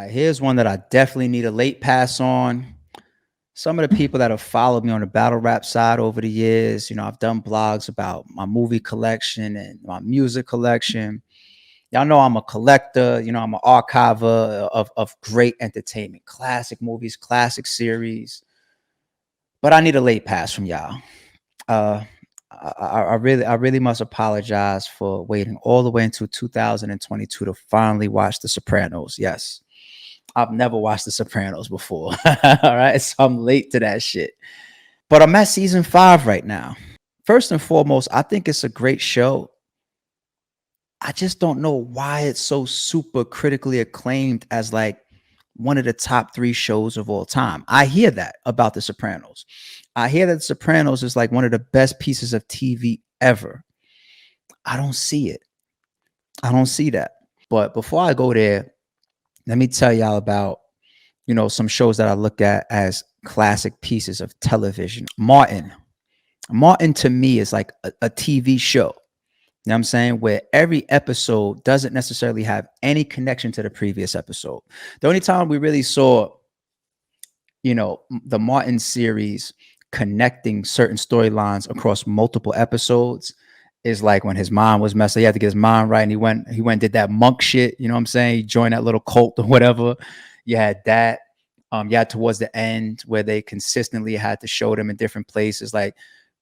Here's one that I definitely need a late pass on. Some of the people that have followed me on the battle rap side over the years, I've done blogs about my movie collection and my music collection. Y'all know I'm a collector, I'm an archiver of great entertainment, classic movies, classic series. But I need a late pass from y'all. Uh, I really must apologize for waiting all the way until 2022 to finally watch The Sopranos. Yes, I've never watched The Sopranos before. All right. So I'm late to that shit. But I'm at season 5 right now. First and foremost, I think it's a great show. I just don't know why it's so super critically acclaimed as like one of the top 3 shows of all time. I hear that about The Sopranos. I hear that The Sopranos is like one of the best pieces of TV ever. I don't see it. I don't see that. But before I go there, let me tell y'all about some shows that I look at as classic pieces of television. Martin to me is like a TV show. You know what I'm saying? Where every episode doesn't necessarily have any connection to the previous episode. The only time we really saw, the Martin series connecting certain storylines across multiple episodes is like when his mind was messed up. He had to get his mind right, and he went and did that monk shit. You know what I'm saying? He joined that little cult or whatever. You had that. You had towards the end where they consistently had to show them in different places, like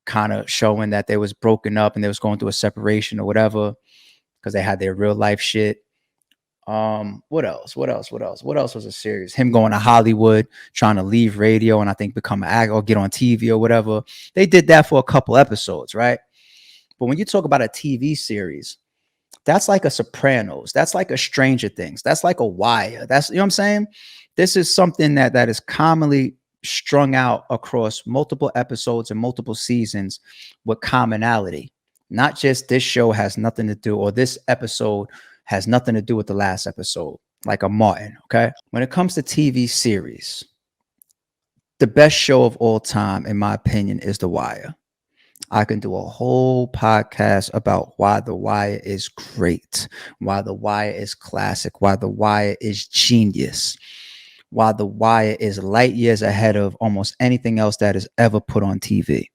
kind of showing that they was broken up and they was going through a separation or whatever because they had their real life shit. What else? What else? What else? What else was a series? Him going to Hollywood, trying to leave radio and I think become an actor or get on TV or whatever. They did that for a couple episodes, right? But when you talk about a TV series, that's like a Sopranos. That's like a Stranger Things. That's like a Wire. That's, you know what I'm saying? This is something that is commonly strung out across multiple episodes and multiple seasons with commonality. Not just this show has nothing to do, or this episode has nothing to do with the last episode, like a Martin, okay? When it comes to TV series, the best show of all time, in my opinion, is The Wire. I can do a whole podcast about why The Wire is great, why The Wire is classic, why The Wire is genius, why The Wire is light years ahead of almost anything else that is ever put on TV.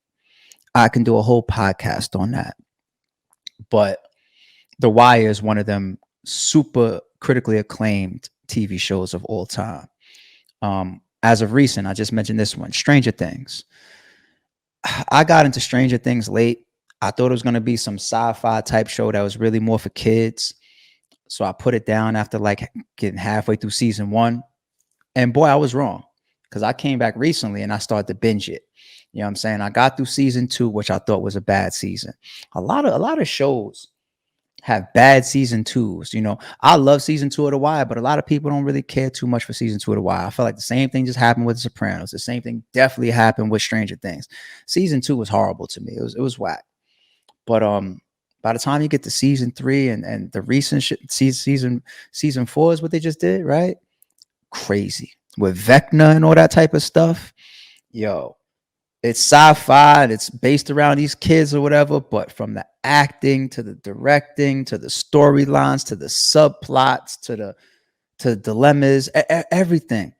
I can do a whole podcast on that. But The Wire is one of them super critically acclaimed TV shows of all time. As of recent, I just mentioned this one, Stranger Things. I got into Stranger Things late. I thought it was going to be some sci-fi type show that was really more for kids. So I put it down after like getting halfway through season 1. And boy, I was wrong because I came back recently and I started to binge it. You know what I'm saying? I got through season 2, which I thought was a bad season. A lot of shows have bad season 2s. I love season 2 of The Wire, but a lot of people don't really care too much for season 2 of The Wire. I feel like the same thing just happened with The Sopranos. The same thing definitely happened with Stranger Things. Season 2 was horrible to me. It was whack. But by the time you get to season 3 and the recent season 4 is what they just did, right? Crazy with Vecna and all that type of stuff. Yo, it's sci-fi and it's based around these kids or whatever, but from the acting to the directing to the storylines to the subplots to the dilemmas, everything.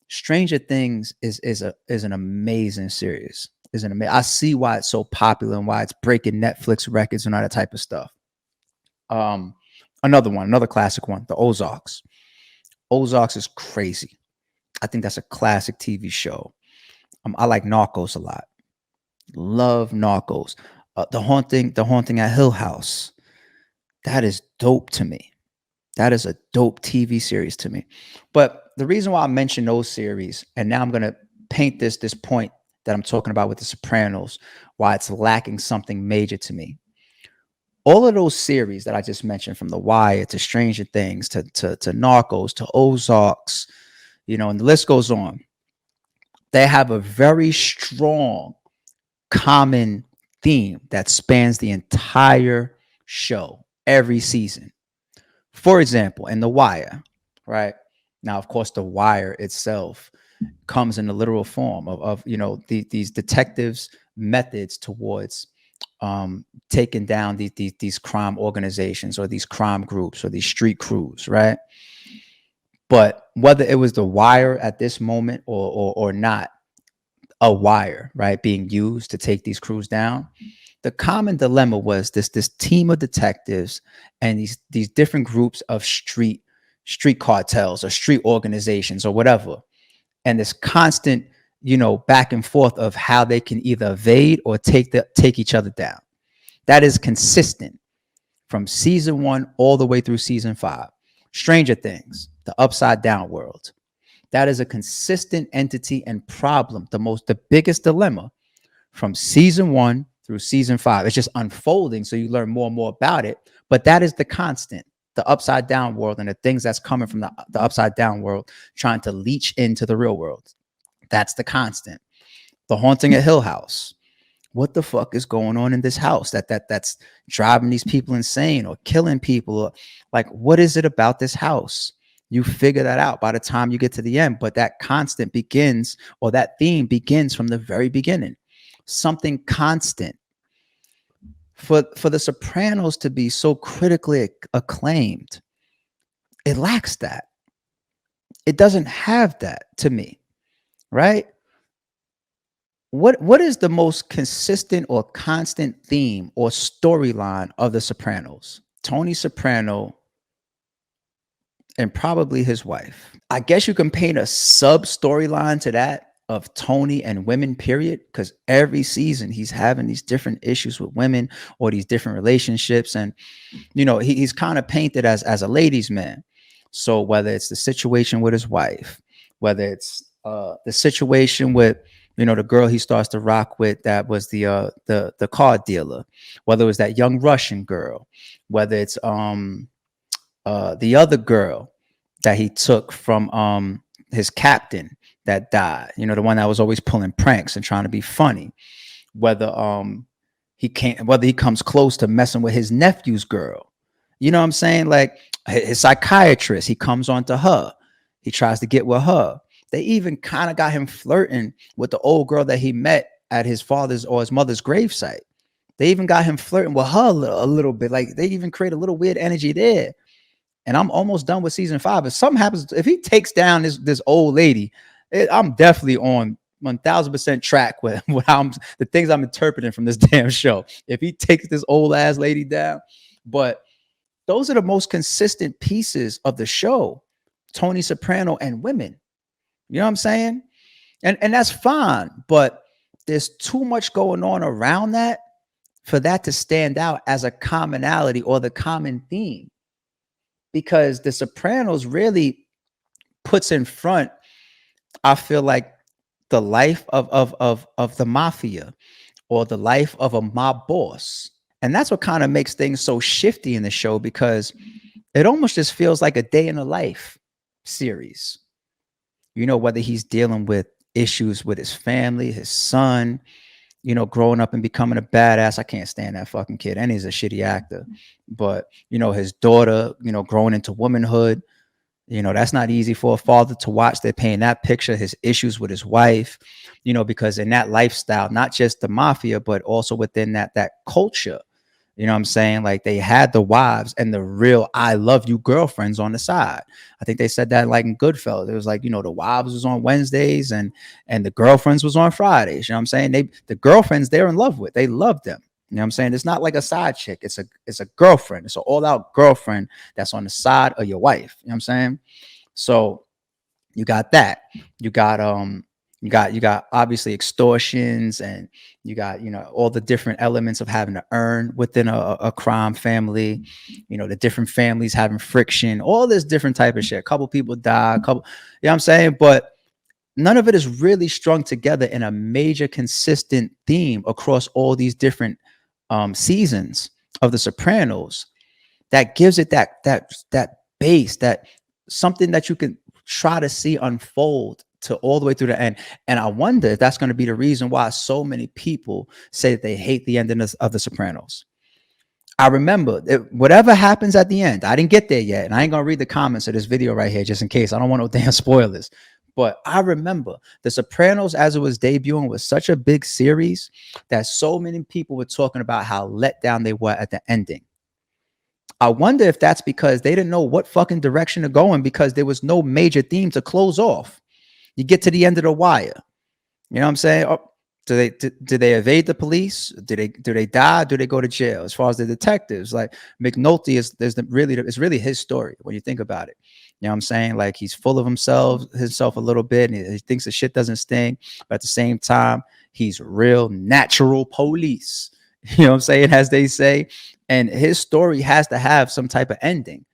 Stranger Things is an amazing series. I see why it's so popular and why it's breaking Netflix records and all that type of stuff. Another classic one, the Ozarks. Ozarks is crazy. I think that's a classic TV show. I like Narcos a lot. Love Narcos. The haunting at Hill House. That is dope to me. That is a dope TV series to me. But the reason why I mention those series, and now I'm gonna paint this point that I'm talking about with The Sopranos, why it's lacking something major to me. All of those series that I just mentioned, from The Wire to Stranger Things to Narcos to Ozarks, and the list goes on. They have a very strong common theme that spans the entire show, every season. For example, in The Wire, right? Now, of course, The Wire itself comes in the literal form of these detectives' methods towards taking down these crime organizations or these crime groups or these street crews, right? But whether it was The Wire at this moment or not, a wire, right, being used to take these crews down, the common dilemma was this team of detectives and these different groups of street cartels or street organizations or whatever, and this constant, back and forth of how they can either evade or take each other down. That is consistent from season 1 all the way through season 5. Stranger Things, the upside down world. That is a consistent entity and problem, the biggest dilemma from season 1 through season 5. It's just unfolding, so you learn more and more about it. But that is the constant, the upside down world and the things that's coming from the upside down world trying to leach into the real world. That's the constant. The Haunting at Hill House. What the fuck is going on in this house that's driving these people insane or killing people? Or, like, what is it about this house? You figure that out by the time you get to the end. But that constant begins, or that theme begins from the very beginning. Something constant. For The Sopranos to be so critically acclaimed, it lacks that. It doesn't have that, to me, right? What is the most consistent or constant theme or storyline of The Sopranos? Tony Soprano and probably his wife. I guess you can paint a sub storyline to that of Tony and women, period, because every season he's having these different issues with women or these different relationships. And, he's kind of painted as a ladies' man. So whether it's the situation with his wife, whether it's the situation with, the girl he starts to rock with, that was the car dealer, whether it was that young Russian girl, whether it's the other girl that he took from his captain that died, the one that was always pulling pranks and trying to be funny, whether he comes close to messing with his nephew's girl, you know what I'm saying? Like his psychiatrist, he comes onto her, he tries to get with her. They even kind of got him flirting with the old girl that he met at his father's or his mother's gravesite. They even got him flirting with her a little bit. Like they even create a little weird energy there. And I'm almost done with season 5. If something happens, if he takes down this old lady, I'm definitely on 1000% track with the things I'm interpreting from this damn show. If he takes this old ass lady down, but those are the most consistent pieces of the show: Tony Soprano and women. You know what I'm saying? And that's fine, but there's too much going on around that for that to stand out as a commonality or the common theme. Because The Sopranos really puts in front, I feel like, the life of the mafia or the life of a mob boss. And that's what kind of makes things so shifty in the show, because it almost just feels like a day in the life series. Whether he's dealing with issues with his family, his son, growing up and becoming a badass. I can't stand that fucking kid. And he's a shitty actor. But, his daughter, growing into womanhood, that's not easy for a father to watch. They're painting that picture, his issues with his wife, because in that lifestyle, not just the mafia, but also within that culture, you know what I'm saying? Like they had the wives and the real I love you girlfriends on the side. I think they said that like in Goodfellas. It was like, the wives was on Wednesdays and the girlfriends was on Fridays. You know what I'm saying? The girlfriends they're in love with. They love them. You know what I'm saying? It's not like a side chick. It's a girlfriend. It's an all-out girlfriend that's on the side of your wife. You know what I'm saying? So you got that. You got obviously extortions, and you got, all the different elements of having to earn within a crime family, the different families having friction, all this different type of shit. A couple people die, you know what I'm saying? But none of it is really strung together in a major consistent theme across all these different seasons of The Sopranos that gives it that base, that something that you can try to see unfold to all the way through the end. And I wonder if that's going to be the reason why so many people say that they hate the ending of The Sopranos. I remember whatever happens at the end, I didn't get there yet, and I ain't going to read the comments of this video right here just in case. I don't want no damn spoilers. But I remember The Sopranos, as it was debuting, was such a big series that so many people were talking about how let down they were at the ending. I wonder if that's because they didn't know what fucking direction to go in because there was no major theme to close off. You get to the end of the wire. You know what I'm saying? Oh, do they evade the police? Do they die? Do they go to jail? As far as the detectives, like McNulty it's really his story when you think about it. You know what I'm saying? Like he's full of himself a little bit, and he thinks the shit doesn't stink, but at the same time, he's real natural police. You know what I'm saying? As they say, and his story has to have some type of ending.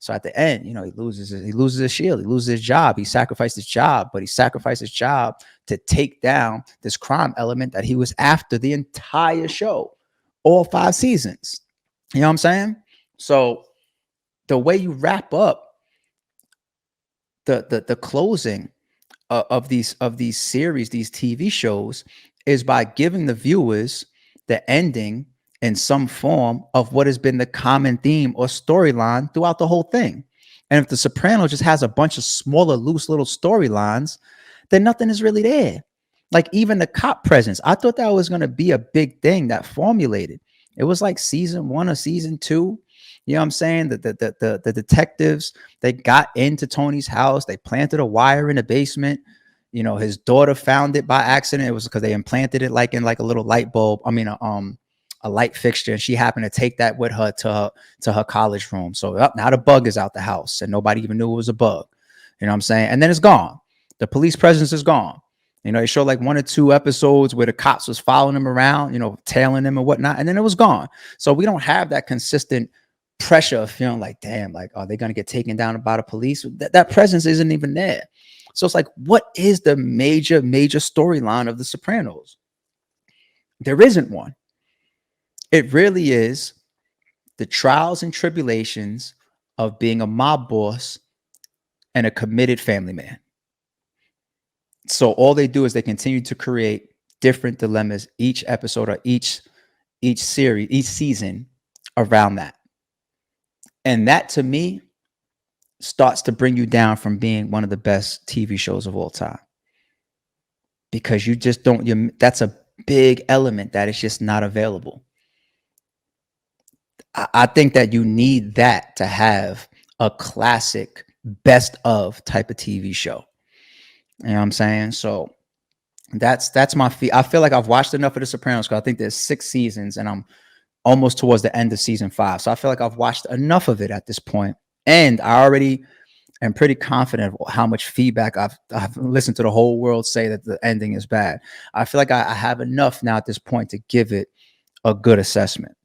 So at the end, he loses his shield, he loses his job, he sacrificed his job, but he sacrificed his job to take down this crime element that he was after the entire show, all 5 seasons. You know what I'm saying? So the way you wrap up the closing of these series, these TV shows, is by giving the viewers the ending in some form of what has been the common theme or storyline throughout the whole thing. And if The Sopranos just has a bunch of smaller, loose little storylines, then nothing is really there. Like even the cop presence, I thought that was going to be a big thing that formulated. It was like season 1 or season 2. You know what I'm saying? The detectives, they got into Tony's house. They planted a wire in the basement. His daughter found it by accident. It was because they implanted it like in like a little light bulb. I mean, a light fixture, and she happened to take that with her to her college room. So now the bug is out the house, and nobody even knew it was a bug. You know what I'm saying? And then it's gone. The police presence is gone. They showed like 1 or 2 episodes where the cops was following him around, tailing him and whatnot, and then it was gone. So we don't have that consistent pressure of feeling like, damn, like, are they going to get taken down by the police? That presence isn't even there. So it's like, what is the major storyline of The Sopranos? There isn't one. It really is the trials and tribulations of being a mob boss and a committed family man. So all they do is they continue to create different dilemmas each episode or each series, each season around that. And that to me starts to bring you down from being one of the best TV shows of all time. Because you just that's a big element that is just not available. I think that you need that to have a classic best of type of TV show. You know what I'm saying? So that's my feel. I feel like I've watched enough of The Sopranos because I think there's 6 seasons and I'm almost towards the end of season 5. So I feel like I've watched enough of it at this point. And I already am pretty confident of how much feedback I've listened to the whole world say that the ending is bad. I feel like I have enough now at this point to give it a good assessment.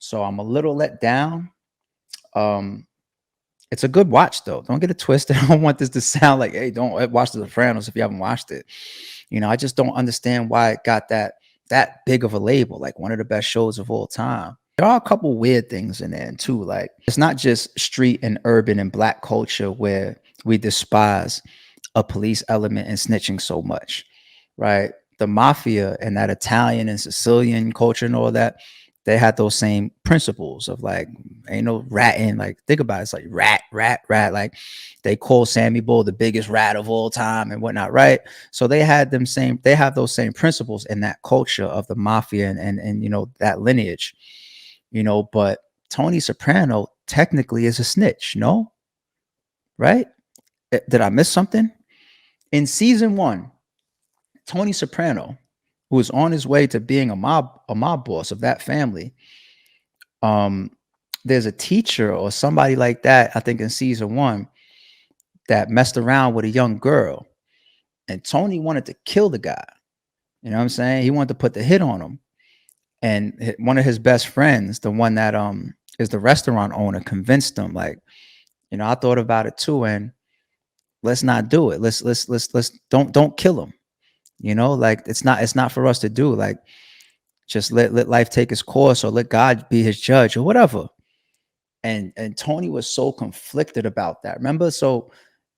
So I'm a little let down. It's a good watch though. Don't get it twisted. I don't want this to sound like, hey, don't watch The Sopranos if you haven't watched it. I just don't understand why it got that big of a label, like one of the best shows of all time. There are a couple weird things in there too. Like it's not just street and urban and black culture where we despise a police element and snitching so much, right? The mafia and that Italian and Sicilian culture and all that, they had those same principles of like, ain't no ratting. Like, think about it. It's like rat. Like they call Sammy Bull the biggest rat of all time and whatnot, right? So they have those same principles in that culture of the mafia and that lineage, but Tony Soprano technically is a snitch, no? Right? Did I miss something? In season 1, Tony Soprano, who was on his way to being a mob boss of that family, there's a teacher or somebody like that, I think in season 1, that messed around with a young girl, and Tony wanted to kill the guy. You know what I'm saying? He wanted to put the hit on him, and one of his best friends, the one that is the restaurant owner, convinced him, like, I thought about it too, and let's not do it. Let's don't kill him. Like it's not for us to do. Like, just let life take its course, or let God be his judge, or whatever. And Tony was so conflicted about that. Remember? So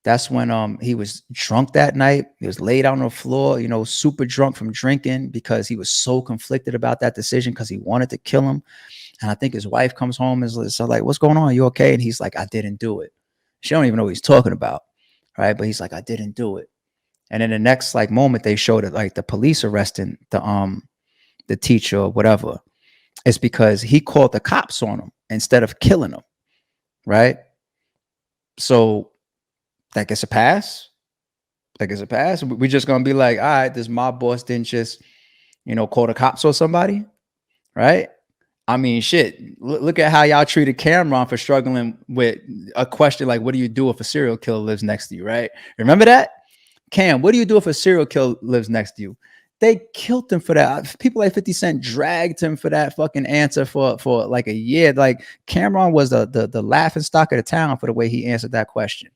that's when he was drunk that night. He was laid out on the floor, super drunk from drinking, because he was so conflicted about that decision because he wanted to kill him. And I think his wife comes home and is like, "What's going on? Are you okay?" And he's like, "I didn't do it." She don't even know what he's talking about, right? But he's like, "I didn't do it." And in the next moment, they showed it like the police arresting the teacher or whatever. It's because he called the cops on him instead of killing him. right? So that gets a pass. That gets a pass. We're just gonna be like, all right, this mob boss didn't just, call the cops on somebody, right? I mean, shit. Look at how y'all treated Cameron for struggling with a question like, "What do you do if a serial killer lives next to you?" Right? Remember that, Cam? What do you do if a serial killer lives next to you? They killed him for that. People like 50 Cent dragged him for that fucking answer for like a year. Like Cameron was the laughing stock of the town for the way he answered that question.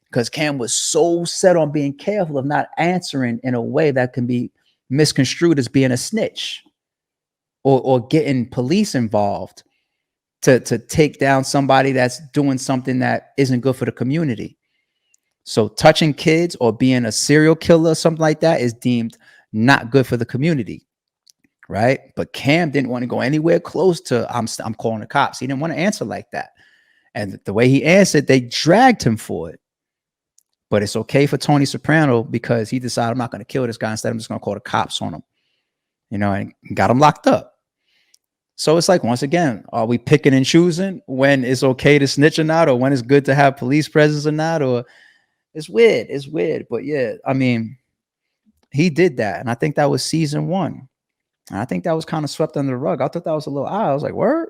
Because Cam was so set on being careful of not answering in a way that can be misconstrued as being a snitch or getting police involved to take down somebody that's doing something that isn't good for the community. So touching kids or being a serial killer or something like that is deemed not good for the community, right? But Cam didn't want to go anywhere close to I'm calling the cops. He didn't want to answer like that. And the way he answered, they dragged him for it. But it's okay for Tony Soprano because he decided I'm not going to kill this guy. Instead, I'm just going to call the cops on him, and got him locked up. So it's like, once again, are we picking and choosing when it's okay to snitch or not, or when it's good to have police presence or not? Or it's weird. It's weird. But yeah, I mean, he did that. And I think that was season 1. And I think that was kind of swept under the rug. I thought that was a little odd. I was like, word?